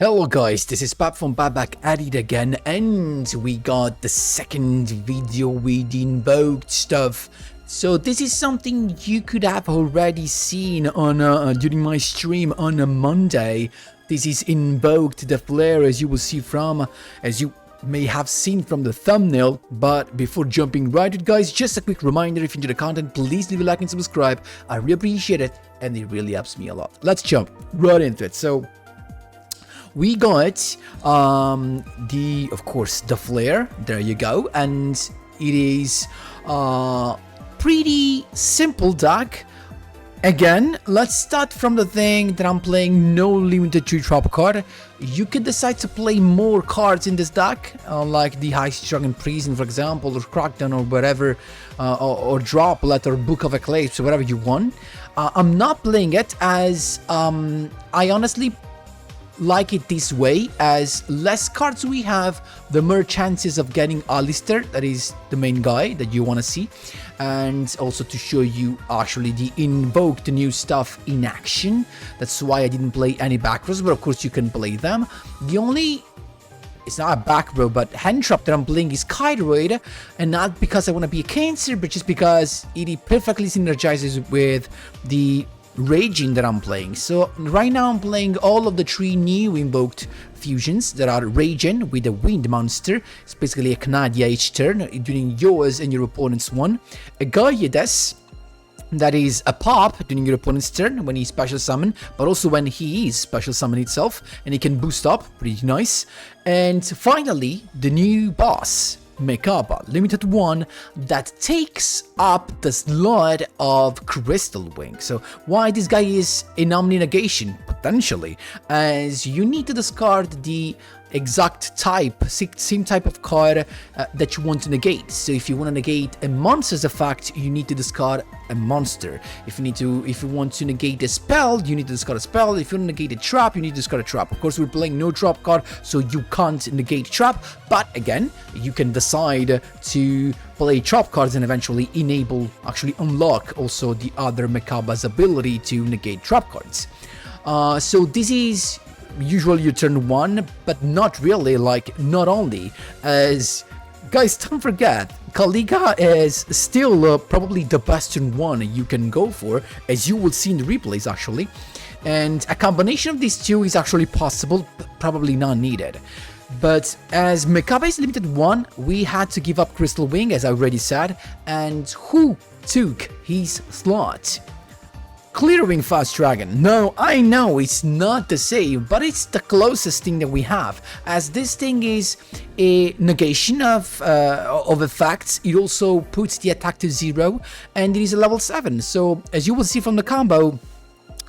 Hello guys, this is Pap from Pap back at it again, and we got the second video with the invoked stuff. So this is something you could have already seen on during my stream on a Monday. This is invoked de fleur, as you may have seen from the thumbnail. But before jumping right in, guys, just a quick reminder: if you enjoy the content, please leave a like and subscribe. I really appreciate it, and it really helps me a lot. Let's jump right into it. So we got of course the flare, there you go, and it is pretty simple deck. Again, let's start from the thing that I'm playing no limited to drop card. You could decide to play more cards in this deck, like the High Strung Prison, for example, or Crackdown, or whatever, or Droplet, or Book of Eclipse, or whatever you want. I'm not playing it as I honestly like it this way. As less cards we have, the more chances of getting Alistair, that is the main guy that you want to see, and also to show you actually the invoked new stuff in action. That's why I didn't play any back rows, but of course you can play them. The only, it's not a back row, but hand trap that I'm playing is Kyroid, and not because I want to be a cancer, but just because it perfectly synergizes with the Raging that I'm playing. So right now I'm playing all of the 3 new invoked fusions that are Raging with the Wind Monster. It's basically a Canadia each turn, doing yours and your opponent's one. A Gaiades, that is a pop during your opponent's turn when he special summon, but also when he is special summon itself, and he can boost up, pretty nice. And finally, the new boss, MECHABA, limited one, that takes up the slot of Crystal Wing. So why this guy is an Omni Negation, potentially, as you need to discard the exact type, same type of card that you want to negate. So if you want to negate a monster's effect, you need to discard a monster. If you want to negate a spell, you need to discard a spell. If you want to negate a trap, you need to discard a trap. Of course, we're playing no trap card, so you can't negate trap, but again, you can decide to play trap cards and eventually actually unlock also the other MECHABA's ability to negate trap cards. So this is usually your turn 1, but not really, like, not only, as guys, don't forget, Kaliga is still probably the best turn 1 you can go for, as you will see in the replays actually, and a combination of these two is actually possible, but probably not needed. But as MECHABA is limited 1, we had to give up Crystal Wing, as I already said, and who took his slot? Clearwing Fast Dragon. No, I know it's not the same, but it's the closest thing that we have, as this thing is a negation of effects. It also puts the attack to 0, and it is a level 7. So as you will see from the combo,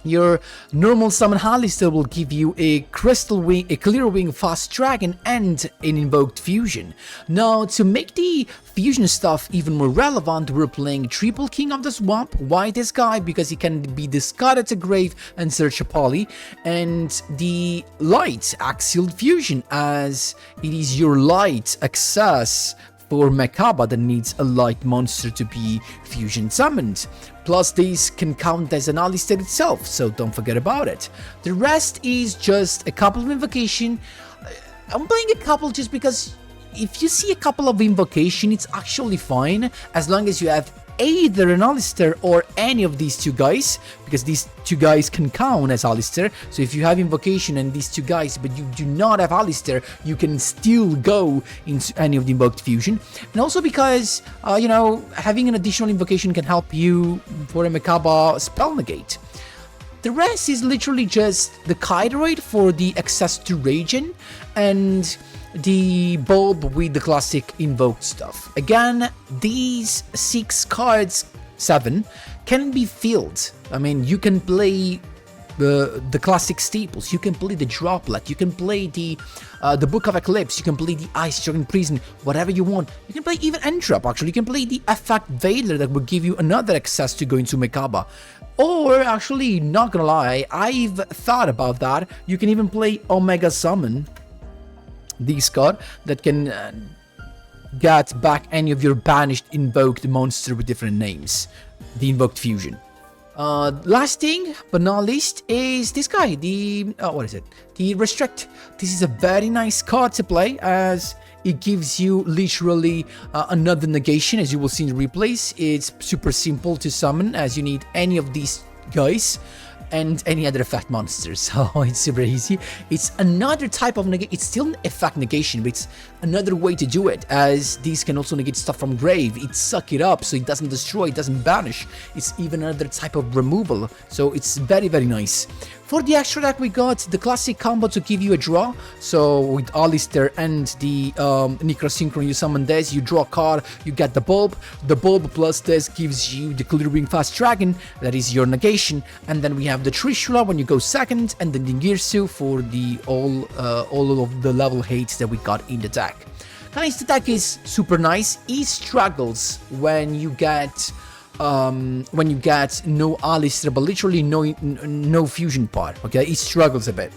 your normal summon Alistair will give you a Crystal Wing, a Clearwing Fast Dragon, and an invoked fusion. Now, to make the fusion stuff even more relevant, we're playing Triple King of the Swamp. Why this guy? Because he can be discarded to grave and search a poly, and the Light Axial Fusion, as it is your light access for MECHABA that needs a light monster to be fusion summoned. Plus, these can count as an Alistair itself, so don't forget about it. The rest is just a couple of invocation. I'm playing a couple just because if you see a couple of invocation, it's actually fine, as long as you have either an Alistair or any of these 2 guys, because these 2 guys can count as Alistair. So if you have invocation and these 2 guys, but you do not have Alistair, you can still go into any of the invoked fusion. And also because, having an additional invocation can help you for a MECHABA spell negate. The rest is literally just the Kyroid for the access to Raging, and the Bulb with the classic invoked stuff. Again, these 6 cards, 7, can be filled. I mean, you can play the classic staples, you can play the Droplet, you can play the Book of Eclipse, you can play the Ice Strung Prison, whatever you want. You can play even Entrap, actually. You can play the Effect Veiler that will give you another access to go into MECHABA. Or, actually, not gonna lie, I've thought about that. You can even play Omega Summon, this card that can get back any of your banished invoked monster with different names, the invoked fusion. Last thing, but not least, is this guy, the, what is it? The Restrict. This is a very nice card to play, as it gives you literally another negation, as you will see in the replays. It's super simple to summon, as you need any of these guys and any other effect monsters, so it's super easy. It's another type of negation. It's still an effect negation, but it's another way to do it, as these can also negate stuff from grave. It suck it up, so it doesn't destroy, it doesn't banish. It's even another type of removal, so it's very, very nice. For the extra deck, we got the classic combo to give you a draw. So with Alistair and the Necrosynchron, you summon this, you draw a card, you get the bulb. The bulb plus this gives you the Clearing Fast Dragon, that is your negation. And then we have the Trishula when you go second, and then the Girsu for the all of the level hates that we got in the deck. Guys, the deck is super nice. It struggles when you get no Alistair, but literally no fusion part. Okay, it struggles a bit,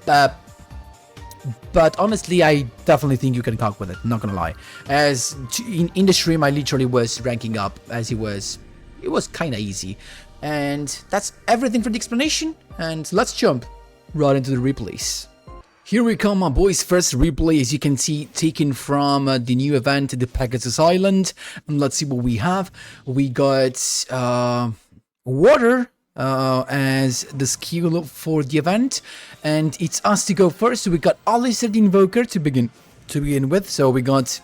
but honestly, I definitely think you can cope with it. Not gonna lie, as in the stream, I literally was ranking up, as it was kind of easy, and that's everything for the explanation. And let's jump right into the replays. Here we come, my boys. First replay, as you can see, taken from the new event, the Pegasus Island. And let's see what we have. We got water as the skill for the event, and it's us to go first. So we got Alistair the Invoker to begin with. So we got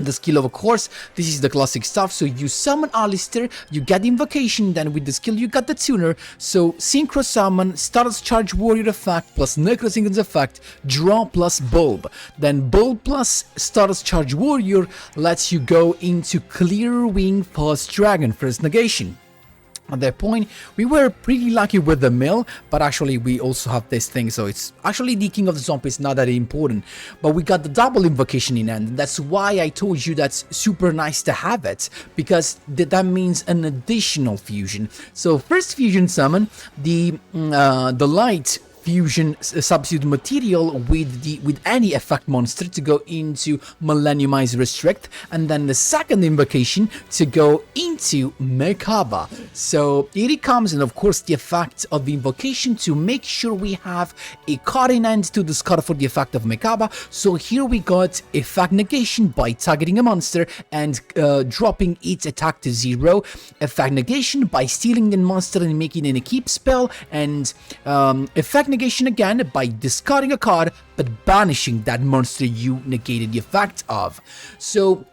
the skill, of course. This is the classic stuff. So you summon Alistair, you get the invocation, then with the skill you got the tuner. So synchro summon, status charge warrior effect plus Necrosynchron's effect, draw plus bulb. Then bulb plus status charge warrior lets you go into Clearing Fast Dragon first negation. At that point, we were pretty lucky with the mill, but actually we also have this thing, so it's actually the King of the Zombies, not that important. But we got the double invocation in end. That's why I told you that's super nice to have it, because that means an additional fusion. So first fusion summon, the light fusion substitute material with any effect monster to go into Millenniumize Restrict, and then the second invocation to go into MECHABA. So here it comes, and of course the effect of the invocation to make sure we have a card in hand to discard for the effect of MECHABA. So here we got effect negation by targeting a monster and dropping its attack to 0, effect negation by stealing the monster and making an keep spell, and effect negation again by discarding a card but banishing that monster you negated the effect of. So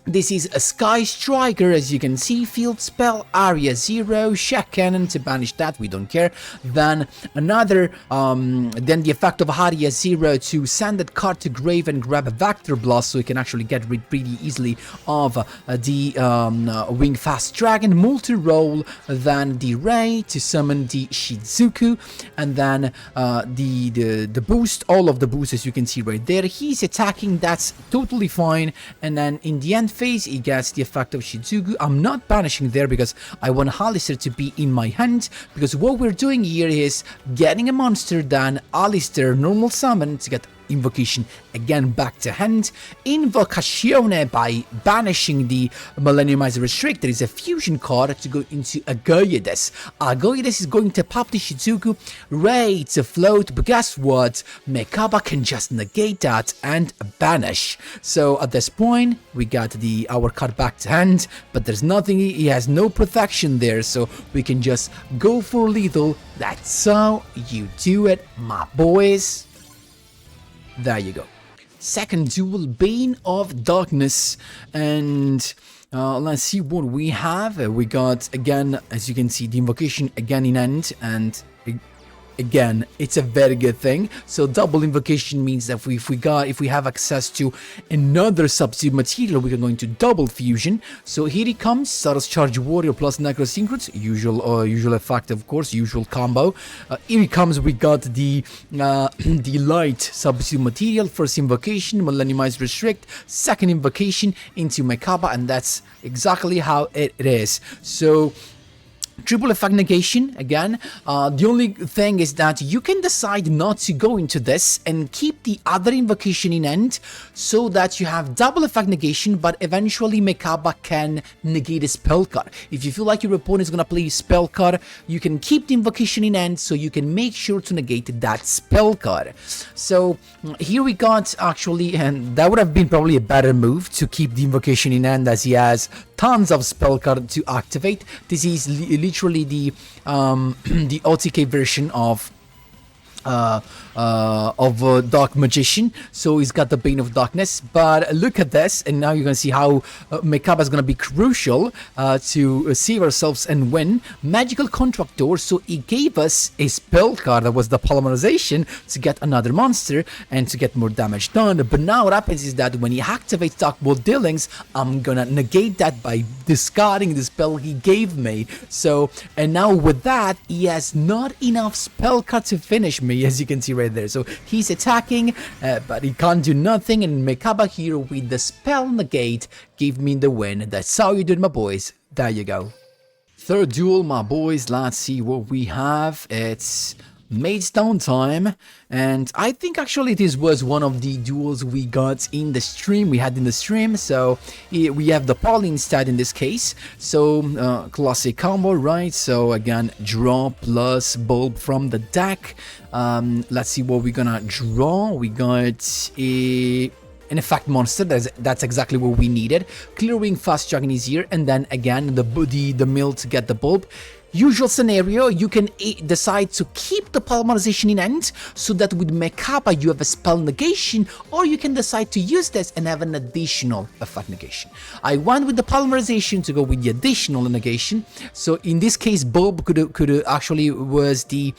this is a Sky Striker, as you can see, field spell, area 0, Shack Cannon to banish that, we don't care. Then another, then the effect of area 0 to send that card to grave and grab a Vector Blast, so we can actually get rid pretty easily of the Wing Fast Dragon, multi-roll, then the Ray to summon the Shizuku, and then the boost, all of the boosts as you can see right there. He's attacking, that's totally fine, and then in the end phase, he gets the effect of Shizuku. I'm not banishing there because I want Alistair to be in my hand, because what we're doing here is getting a monster, then Alistair normal summon to get invocation again back to hand. Invocazione by banishing the Millenniumize Restrict. There is a fusion card to go into Agoides. Agoides is going to pop the Shizuku, Ray to float, but guess what? MECHABA can just negate that and banish. So at this point, we got our card back to hand, but there's nothing, he has no protection there, so we can just go for lethal. That's how you do it, my boys. There you go. Second duel, Bane of Darkness, and let's see what we have. We got, again, as you can see, the invocation again in end, and again, it's a very good thing. So double invocation means that if we have access to another substitute material, we are going to double fusion. So here it comes, status charge warrior plus Necrosynchron, usual effect, of course, usual combo. Here it comes, we got the light substitute material, first invocation, Millenniumize Restrict, second invocation into MECHABA, and that's exactly how it is. So Triple effect negation again. The only thing is that you can decide not to go into this and keep the other invocation in end so that you have double effect negation, but eventually MECHABA can negate a spell card. If you feel like your opponent is gonna play a spell card, you can keep the invocation in end so you can make sure to negate that spell card. So here we got actually, and that would have been probably a better move to keep the invocation in end as he has tons of spell card to activate. This is literally the the OTK version of Dark Magician, so he's got the Bane of Darkness. But look at this, and now you're gonna see how MECHABA is gonna be crucial to save ourselves and win. Magical Contractor, so he gave us a spell card that was the Polymerization to get another monster and to get more damage done. But now what happens is that when he activates Dark Bolt Dealings, I'm gonna negate that by discarding the spell he gave me. So, and now with that, he has not enough spell card to finish me, as you can see right there. So he's attacking, but he can't do nothing, and MECHABA here with the spell negate gave me the win. That's how you do it, my boys. There you go. Third duel, my boys. Let's see what we have. It's Maid's Downtime, and I think actually this was one of the duels we got in the stream, so we have the Poly instead in this case. So classic combo, right? So again, draw plus bulb from the deck. Let's see what we're gonna draw. We got an effect monster. That's exactly what we needed. Clearing Fast Dragon is here, and then again the mill to get the bulb. Usual scenario, you can decide to keep the polymerization in end so that with MECHABA you have a spell negation, or you can decide to use this and have an additional effect negation. I went with the polymerization to go with the additional negation. So in this case, bulb could actually was the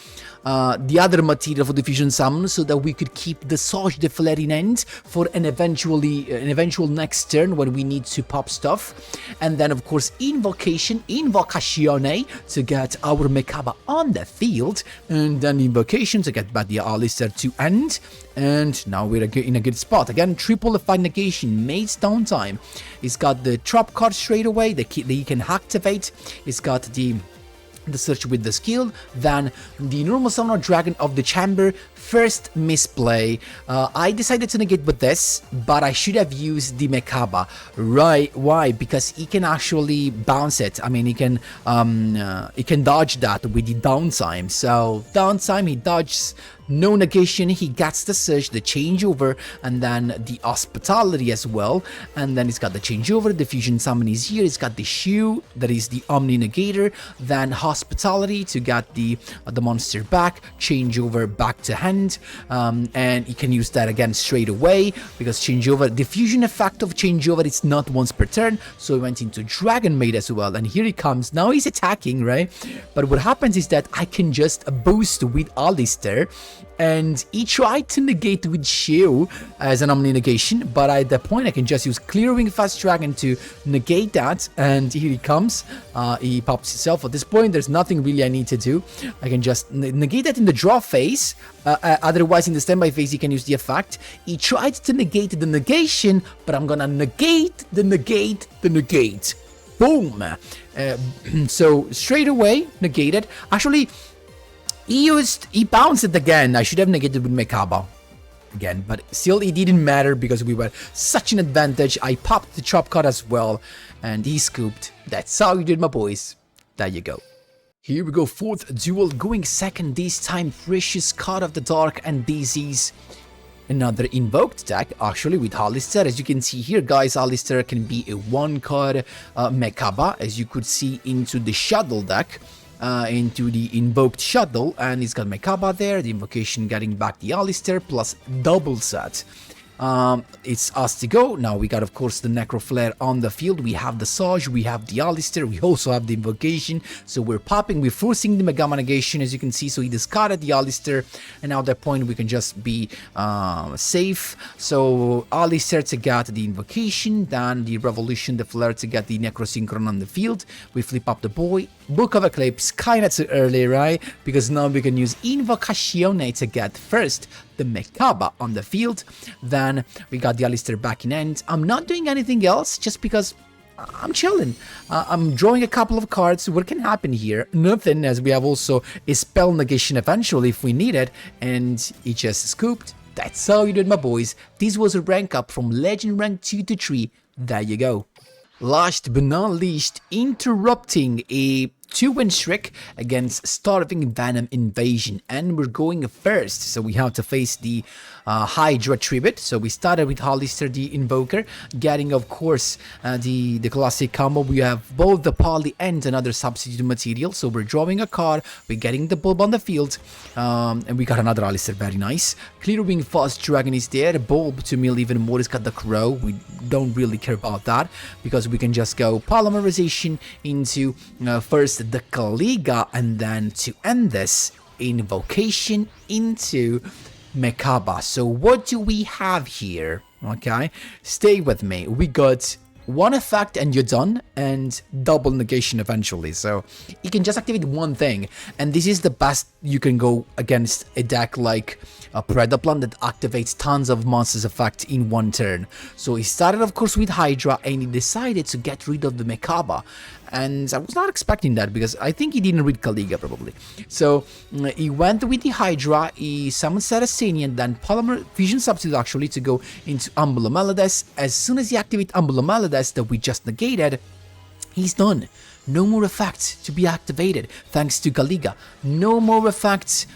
other material for the fusion summon, so that we could keep the Yugioh de Fleur in end for an eventual next turn when we need to pop stuff. And then of course invocation to get our MECHABA on the field, and then invocation to get back the Alistair to end. And now we're in a good spot. Again, triple effect negation, Maid's Downtime. It's got the trap card straight away that he can activate. It's got the search with the skill, then the normal summon dragon of the chamber. First misplay. I decided to negate with this, but I should have used the MECHABA. Right? Why? Because he can actually bounce it. I mean, he can dodge that with the downtime. So downtime, he dodges. No negation, he gets the search, the changeover, and then the hospitality as well. And then he's got the changeover, the fusion summon is here, he's got the shoe, that is the omni negator, then hospitality to get the monster back, changeover back to hand, and he can use that again straight away, because changeover, the fusion effect of changeover is not once per turn, so he went into Dragon Maid as well, and here he comes. Now he's attacking, right? But what happens is that I can just boost with Alistair, and he tried to negate with Shio as an omni negation, but at that point I can just use Clearing Fast Dragon to negate that, and here he comes. He pops himself. At this point there's nothing really I need to do. I can just negate that in the draw phase, otherwise in the standby phase he can use the effect. He tried to negate the negation, but I'm gonna negate the negate. Boom! So straight away negated. Actually, he bounced it again. I should have negated with MECHABA again, but still it didn't matter because we were such an advantage. I popped the trap card as well, and he scooped. That's how you did, my boys. There you go. Here we go, fourth duel, going second this time. Precious Card of the Dark, and this is another invoked deck, actually, with Alistair. As you can see here, guys, Alistair can be a one-card MECHABA, as you could see into the Shuttle deck. Into the invoked shuttle, and he's got MECHABA there, the invocation getting back the Alistair plus double set. It's us to go. Now we got, of course, the Necro Flare on the field. We have the Yugioh, we have the Alistair, we also have the invocation. So we're popping, we're forcing the Megama negation, as you can see. So he discarded the Alistair, and now at that point we can just be safe. So Alistair to get the invocation, then the Revolution, the Flare to get the Necrosynchron on the field. We flip up the Book of Eclipse, kinda too early, right? Because now we can use Invocation to get first the MECHABA on the field. Then we got the Alistair back in end. I'm not doing anything else just because I'm chilling. I'm drawing a couple of cards. What can happen here? Nothing, as we have also a spell negation eventually if we need it, and he just scooped. That's how you did, my boys. This was a rank up from Legend rank 2 to 3. There you go. Last but not least, interrupting a 2-win streak against Starving Venom Invasion, and we're going first, so we have to face the Hydra Tribute. So we started with Hollister the Invoker, getting of course the classic combo. We have both the Poly and another substitute material, so we're drawing a card, we're getting the Bulb on the field, and we got another Hollister, very nice. Clearwing Fast Dragon is there, Bulb to mill even more, it's got the Crow, we don't really care about that, because we can just go Polymerization into first the Kaliga, and then to end this, Invocation into MECHABA. So what do we have here? Okay, stay with me. We got one effect and you're done, and double negation eventually. So you can just activate one thing, and this is the best you can go against a deck like a Predaplan that activates tons of monsters effect in one turn. So he started of course with Hydra, and he decided to get rid of the MECHABA. And I was not expecting that, because I think he didn't read Kaliga probably. So he went with the Hydra, he summoned Saraceni, and then Polymer Fusion Substitute actually to go into Ambulomelades. As soon as he activates Ambulomelades that we just negated, he's done. No more effects to be activated, thanks to Kaliga. No more effects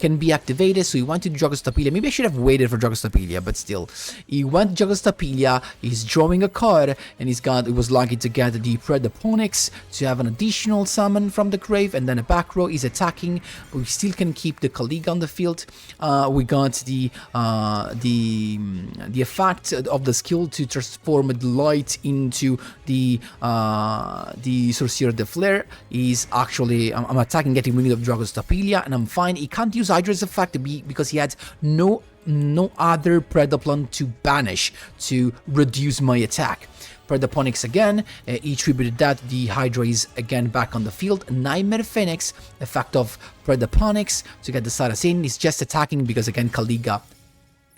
can be activated, so he went to Dragostapelia. Maybe I should have waited for Dragostapelia, but still. He went to Dragostapelia, he's drawing a card, and he was lucky to get the Predaponix to have an additional summon from the grave, and then a back row is attacking, but we still can keep the Kaliga on the field. We got the effect of the skill to transform the light into the Sorcerer de Fleur is actually, I'm attacking, getting rid of Dragostapelia, and I'm fine. He can't use Hydra's effect because he had no other Predaplan to banish to reduce my attack. Predaponix again, he tributed that, the Hydra is again back on the field. Nightmare Phoenix, effect of Predaponix to get the Saracen, is just attacking because again Kaliga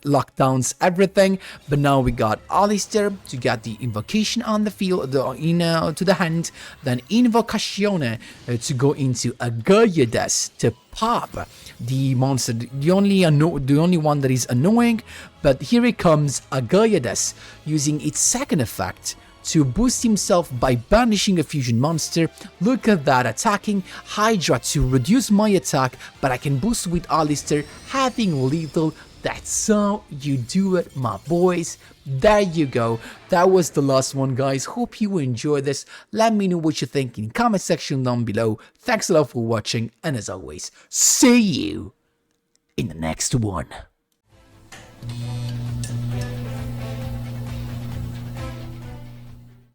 lockdowns everything, but now we got Alistair to get the invocation on the field, to the hand, then Invocazione to go into Agoyedes to pop the monster, the only one that is annoying, but here it comes Agoyedes using its second effect to boost himself by banishing a fusion monster. Look at that, attacking Hydra to reduce my attack, but I can boost with Alistair, having lethal. That's how you do it, my boys. There you go. That was the last one, guys. Hope you enjoyed this. Let me know what you think in the comment section down below. Thanks a lot for watching, and as always, see you in the next one.